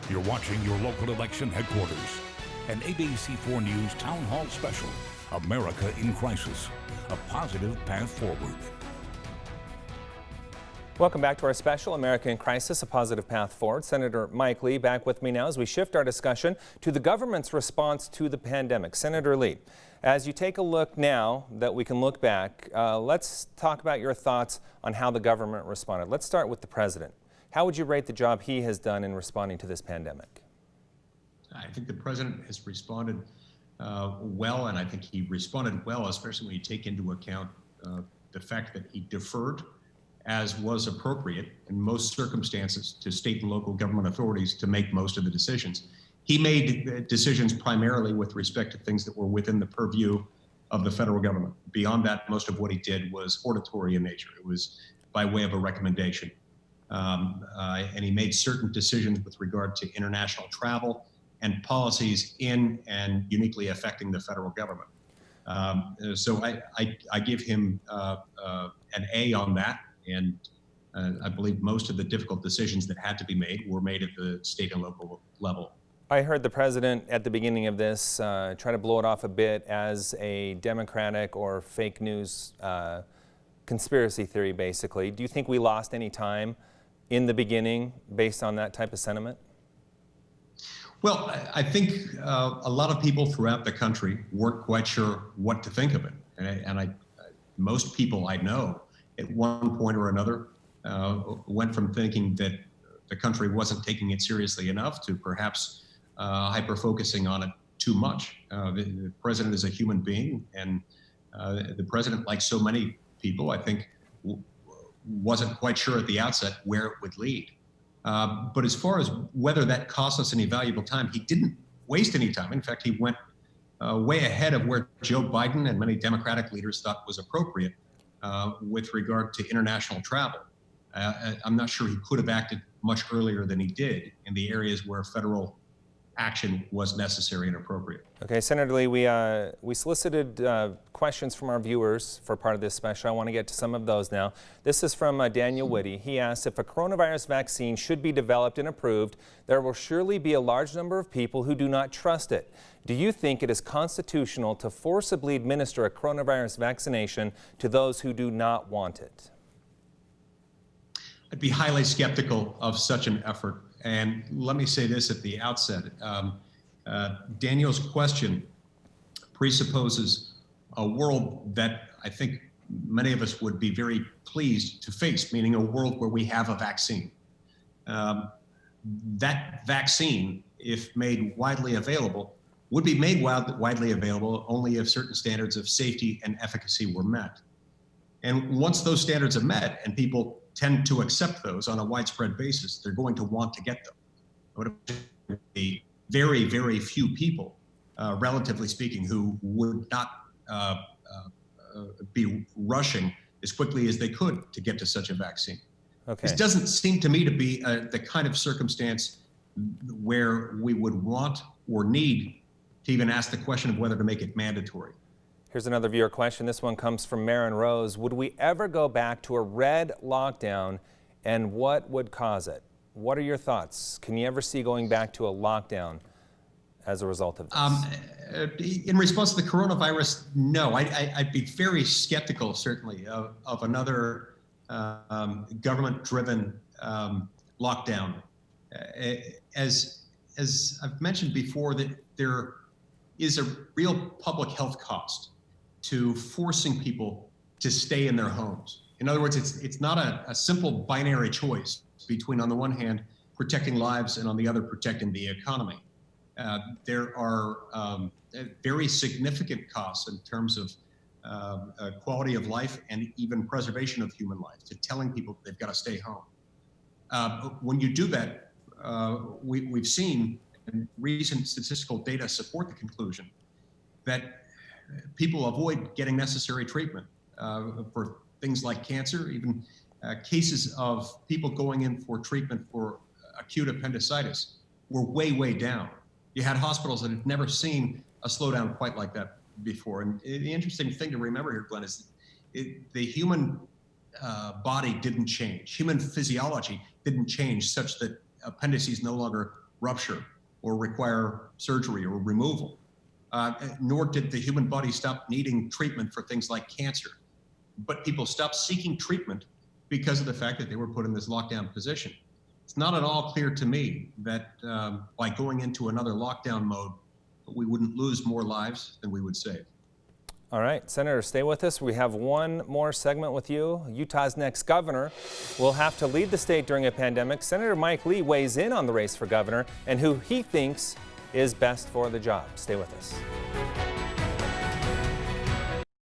You're watching your local election headquarters. An ABC4 News Town Hall Special, America in Crisis, a positive path forward. Welcome back to our special, America in Crisis, a positive path forward. Senator Mike Lee back with me now as we shift our discussion to the government's response to the pandemic. Senator Lee, as you take a look now that we can look back, let's talk about your thoughts on how the government responded. Let's start with the president. How would you rate the job he has done in responding to this pandemic? I think the president has responded well, and I think he responded well, especially when you take into account the fact that he deferred, as was appropriate in most circumstances, to state and local government authorities to make most of the decisions. He made decisions primarily with respect to things that were within the purview of the federal government. Beyond that, most of what he did was hortatory in nature. It was by way of a recommendation. And he made certain decisions with regard to international travel and policies in and uniquely affecting the federal government. So I give him an A on that. And I believe most of the difficult decisions that had to be made were made at the state and local level. I heard the president at the beginning of this try to blow it off a bit as a Democratic or fake news conspiracy theory, basically. Do you think we lost any time in the beginning based on that type of sentiment? Well, I think a lot of people throughout the country weren't quite sure what to think of it. And most people I know at one point or another went from thinking that the country wasn't taking it seriously enough to perhaps hyper-focusing on it too much. The president is a human being, and the president, like so many people, I think, wasn't quite sure at the outset where it would lead. But as far as whether that cost us any valuable time, he didn't waste any time. In fact, he went way ahead of where Joe Biden and many Democratic leaders thought was appropriate with regard to international travel. I'm not sure he could have acted much earlier than he did in the areas where federal action was necessary and appropriate. Okay, Senator Lee, we solicited questions from our viewers for part of this special. I want to get to some of those now. This is from Daniel Whitty. He asks, if a coronavirus vaccine should be developed and approved, there will surely be a large number of people who do not trust it. Do you think it is constitutional to forcibly administer a coronavirus vaccination to those who do not want it? I'd be highly skeptical of such an effort. And let me say this at the outset. Daniel's question presupposes a world that I think many of us would be very pleased to face, meaning a world where we have a vaccine. That vaccine, if made widely available, would be made widely available only if certain standards of safety and efficacy were met. And once those standards are met and people tend to accept those on a widespread basis, they're going to want to get them. There would be very, very few people, relatively speaking, who would not be rushing as quickly as they could to get to such a vaccine. Okay. This doesn't seem to me to be the kind of circumstance where we would want or need to even ask the question of whether to make it mandatory. Here's another viewer question. This one comes from Marin Rose. Would we ever go back to a red lockdown, and what would cause it? What are your thoughts? Can you ever see going back to a lockdown as a result of this? In response to the coronavirus, no. I'd be very skeptical, certainly, of another government-driven lockdown. As I've mentioned before, that there is a real public health cost to forcing people to stay in their homes. In other words, it's not a simple binary choice between, on the one hand, protecting lives and on the other, protecting the economy. There are very significant costs in terms of quality of life and even preservation of human life to telling people they've got to stay home. When you do that, we've seen, and recent statistical data support the conclusion that people avoid getting necessary treatment for things like cancer, even cases of people going in for treatment for acute appendicitis were way, way down. You had hospitals that had never seen a slowdown quite like that before. And the interesting thing to remember here, Glenn, is the human body didn't change. Human physiology didn't change such that appendices no longer rupture or require surgery or removal. Nor did the human body stop needing treatment for things like cancer. But people stopped seeking treatment because of the fact that they were put in this lockdown position. It's not at all clear to me that by going into another lockdown mode, we wouldn't lose more lives than we would save. All right, Senator, stay with us. We have one more segment with you. Utah's next governor will have to lead the state during a pandemic. Senator Mike Lee weighs in on the race for governor and who he thinks is best for the job. Stay with us.